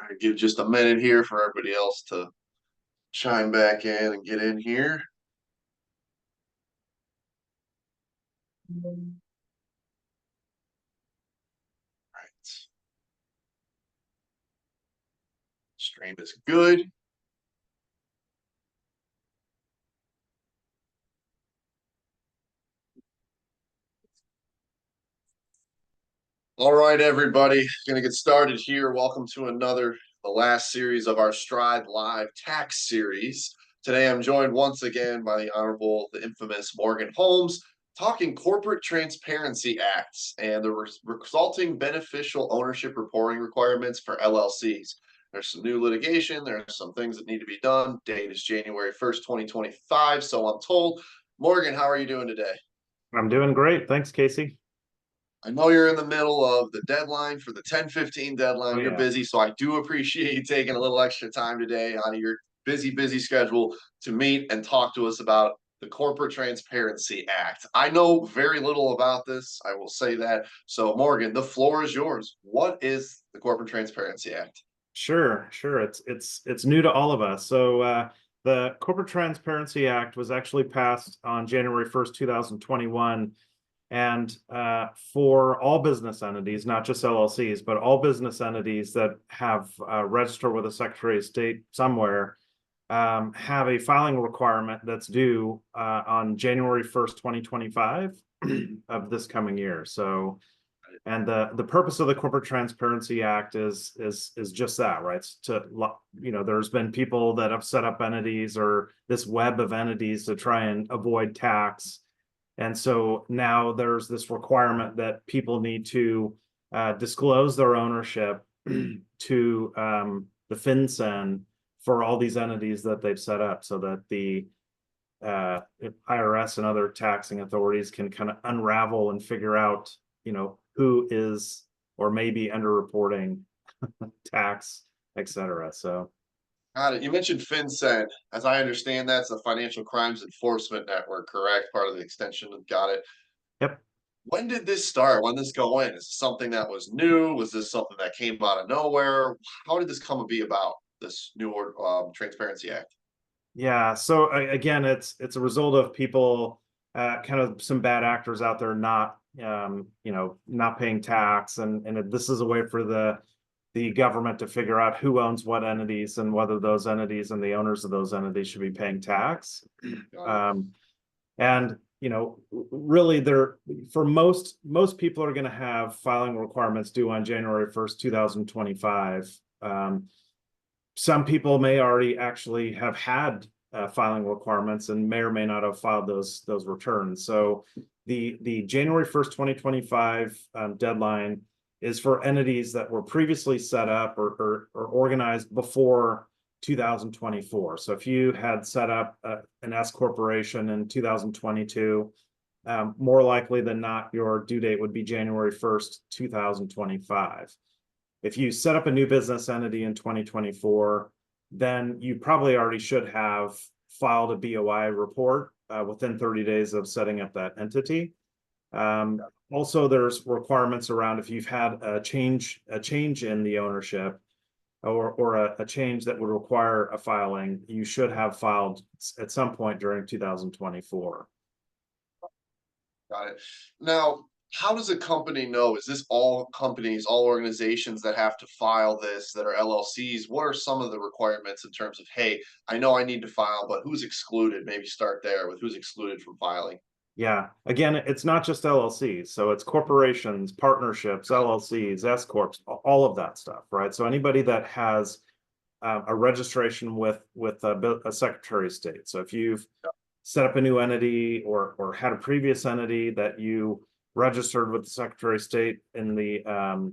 right, give just a minute here for everybody else to chime back in and get in here. Right. Stream is good. All right, everybody, gonna get started here. Welcome to the last series of our Stride Live tax series. Today, I'm joined once again by the Honorable, the infamous Morgan Holmes, talking Corporate Transparency Acts and the resulting beneficial ownership reporting requirements for LLCs. There's some new litigation. There's some things that need to be done. Date is January 1st, 2025, so I'm told. Morgan, how are you doing today? I'm doing great. Thanks, Casey. I know you're in the middle of the deadline for the 10/15 deadline. Oh, You're yeah. busy, so I do appreciate you taking a little extra time today out of your busy schedule to meet and talk to us about the Corporate Transparency Act. I know very little about this. I will say that. So, Morgan, the floor is yours. What is the Corporate Transparency Act? Sure. It's new to all of us. So the Corporate Transparency Act was actually passed on January 1st, 2021. And for all business entities, not just LLCs, but all business entities that have registered with the Secretary of State somewhere, have a filing requirement that's due on January 1st, 2025 of this coming year. So, and the purpose of the Corporate Transparency Act is just that, right? It's to, there's been people that have set up entities or this web of entities to try and avoid tax. And so now there's this requirement that people need to disclose their ownership to the FinCEN for all these entities that they've set up, so that the IRS and other taxing authorities can kind of unravel and figure out, who is or may be underreporting tax, et cetera. So. Got it. You mentioned FinCEN. As I understand, that's the Financial Crimes Enforcement Network, correct? Part of the extension. Got it. Yep. When did this start? When did this go in? Is this something that was new? Was this something that came out of nowhere? How did this come to be about, this new Transparency Act? Yeah. So again, it's a result of people, kind of some bad actors out there not not paying tax, and this is a way for the government to figure out who owns what entities and whether those entities and the owners of those entities should be paying tax. And really, they're, for most people are going to have filing requirements due on January 1st, 2025. Some people may already actually have had filing requirements and may or may not have filed those returns. So the January 1st, 2025 deadline is for entities that were previously set up or organized before 2024. So if you had set up an S corporation in 2022, more likely than not, your due date would be January 1st, 2025. If you set up a new business entity in 2024, then you probably already should have filed a BOI report within 30 days of setting up that entity. Also, there's requirements around if you've had a change in the ownership or a change that would require a filing, you should have filed at some point during 2024. Got it. Now, how does a company know? Is this all companies, all organizations that have to file this that are LLCs? What are some of the requirements in terms of, hey, I know I need to file, but who's excluded? Maybe start there with who's excluded from filing. Yeah, again, it's not just LLCs. So it's corporations, partnerships, LLCs, S corps, all of that stuff, right? So anybody that has a registration with a Secretary of State. So if you've set up a new entity or had a previous entity that you registered with the Secretary of State in the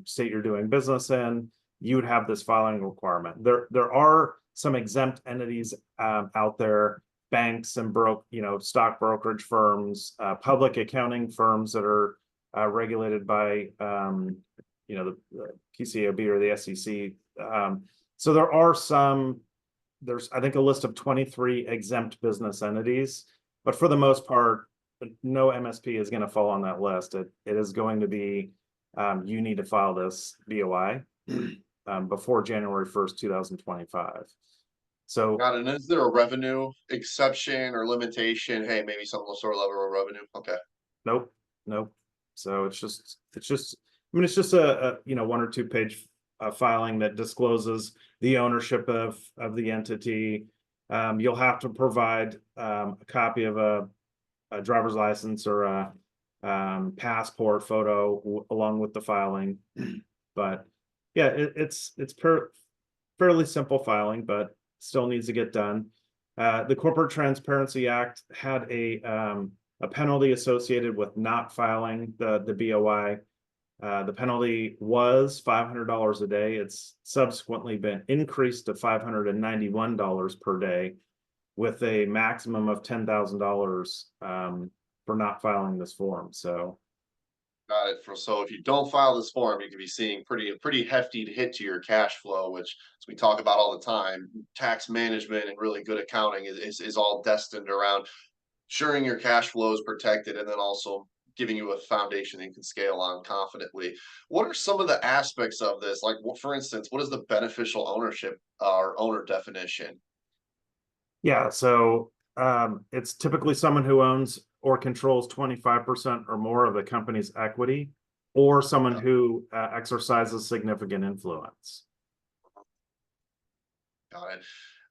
state you're doing business in, you would have this filing requirement. There are some exempt entities out there, banks and stock brokerage firms, public accounting firms that are regulated by the PCAOB or the SEC. So there are there's I think a list of 23 exempt business entities, but for the most part, no MSP is going to fall on that list. It is going to be you need to file this BOI. before January 1st, 2025. So Got it. And is there a revenue exception or limitation? Hey, maybe some sort of level of revenue. Okay. nope, nope. So I mean, it's just a 1 or 2 page filing that discloses the ownership of the entity. You'll have to provide a copy of a driver's license or a passport photo along with the filing. But yeah, it's fairly simple filing, but still needs to get done. The Corporate Transparency Act had a penalty associated with not filing the BOI. The penalty was $500 a day. It's subsequently been increased to $591 per day, with a maximum of $10,000 for not filing this form. So Got it. So if you don't file this form, you could be seeing pretty hefty hit to your cash flow, which, as we talk about all the time, tax management and really good accounting is all destined around ensuring your cash flow is protected, and then also giving you a foundation that you can scale on confidently. What are some of the aspects of this? Like, for instance, what is the beneficial ownership or owner definition? yeah, so it's typically someone who owns or controls 25% or more of the company's equity, or someone who exercises significant influence. Got it.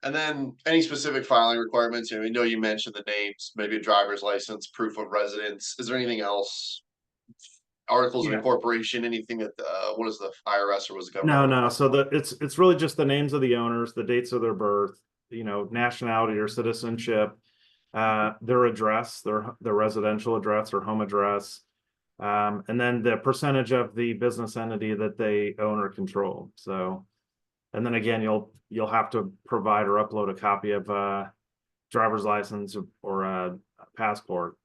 And then any specific filing requirements? You know you mentioned the names, maybe a driver's license, proof of residence. Is there anything else? Articles of Yeah. incorporation, anything that what is the IRS or was the government No, looking no. So for? it's really just the names of the owners, the dates of their birth, nationality or citizenship, their address, their residential address or home address, and then the percentage of the business entity that they own or control. So, and then again, you'll have to provide or upload a copy of a driver's license or a passport.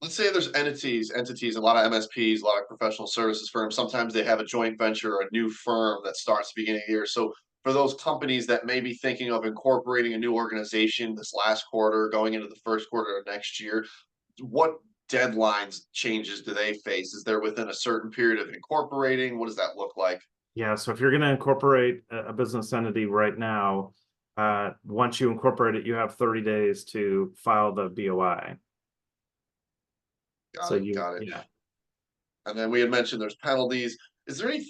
Let's say there's entities, a lot of MSPs, a lot of professional services firms. Sometimes they have a joint venture or a new firm that starts beginning of the year. So for those companies that may be thinking of incorporating a new organization this last quarter, going into the first quarter of next year, what deadlines changes do they face? Is there within a certain period of incorporating? What does that look like? Yeah, so if you're going to incorporate a business entity right now, once you incorporate it, you have 30 days to file the BOI. Got So it. Got it. yeah. And then we had mentioned there's penalties. Is there any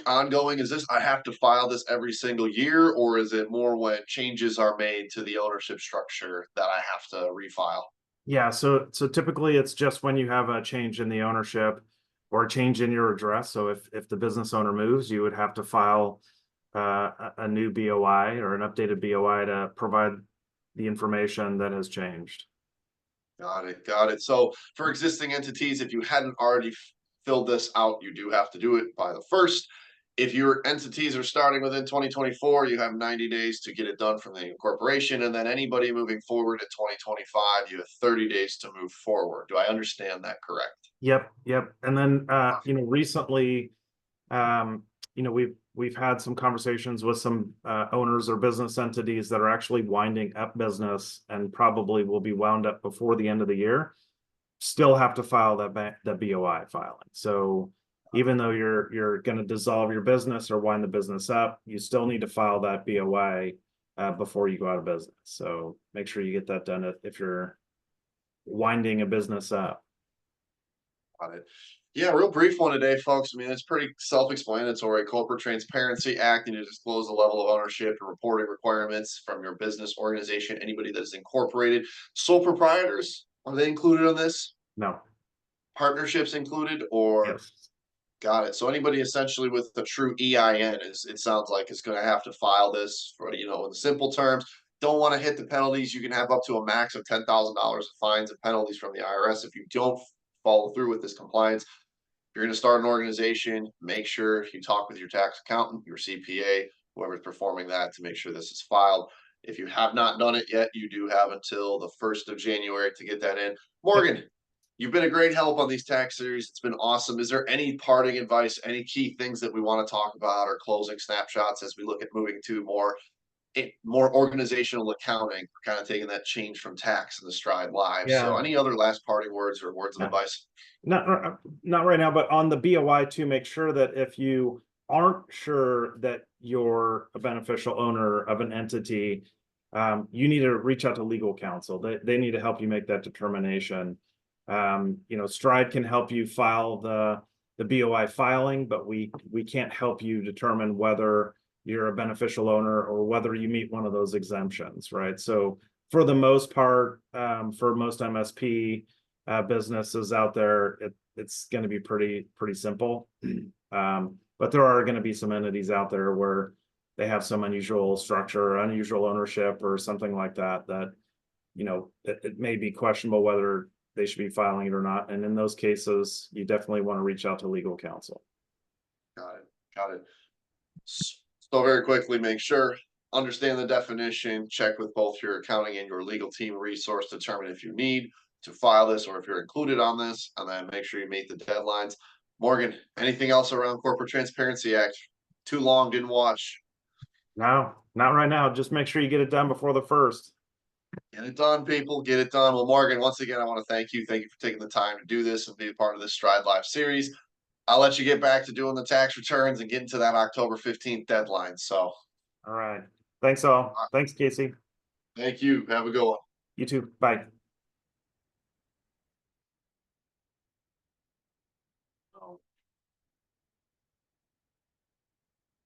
ongoing? Is this I have to file this every single year, or is it more when changes are made to the ownership structure that I have to refile? Yeah, so typically it's just when you have a change in the ownership or a change in your address. So if the business owner moves, you would have to file a new BOI or an updated BOI to provide the information that has changed. Got it. Got it. So for existing entities, if you hadn't already filled this out, you do have to do it by the first. If your entities are starting within 2024, you have 90 days to get it done from the incorporation. And then anybody moving forward in 2025, you have 30 days to move forward. Do I understand that correct? Yep, yep. And then recently, we've had some conversations with some owners or business entities that are actually winding up business and probably will be wound up before the end of the year. Still have to file that BOI filing. So even though you're going to dissolve your business or wind the business up, you still need to file that BOI before you go out of business. So make sure you get that done if you're winding a business up. Got it. Yeah, real brief one today, folks. I mean, it's pretty self-explanatory. Corporate Transparency Act, you need to disclose the level of ownership and reporting requirements from your business organization, anybody that is incorporated. Sole proprietors, are they included on this? No. Partnerships included, or Yes. got it. So anybody essentially with a true EIN is it sounds like is going to have to file this for, in simple terms. Don't want to hit the penalties. You can have up to a max of $10,000 of fines and penalties from the IRS if you don't follow through with this compliance. If you're going to start an organization, make sure you talk with your tax accountant, your CPA, whoever's performing that to make sure this is filed. If you have not done it yet, you do have until the 1st of January to get that in. Yep. Morgan, you've been a great help on these tax series. It's been awesome. Is there any parting advice, any key things that we want to talk about or closing snapshots as we look at moving to more organizational accounting, kind of taking that change from tax and the stride live? So Yeah. any other last parting words or words of Yeah. advice? Not right now, but on the BOI too, make sure that if you aren't sure that you're a beneficial owner of an entity, you need to reach out to legal counsel. They need to help you make that determination. Stride can help you file the BOI filing, but we can't help you determine whether you're a beneficial owner or whether you meet one of those exemptions, right? So for the most part, for most MSP businesses out there, it's going to be pretty simple. But there are going to be some entities out there where they have some unusual structure or unusual ownership or something like that, it may be questionable whether they should be filing it or not. And in those cases, you definitely want to reach out to legal counsel. Got it. So very quickly, make sure, understand the definition, check with both your accounting and your legal team resource, determine if you need to file this or if you're included on this, and then make sure you meet the deadlines. Morgan, anything else around Corporate Transparency Act? Too long, didn't watch. No, not right now. Just make sure you get it done before the 1st. Get it done, people. Get it done. Well, Morgan, once again, I want to thank you. Thank you for taking the time to do this and be a part of this Stride Live series. I'll let you get back to doing the tax returns and getting to that October 15th deadline. So, all right. Thanks all. Thanks, Casey. Thank you. Have a good one. You too. Bye.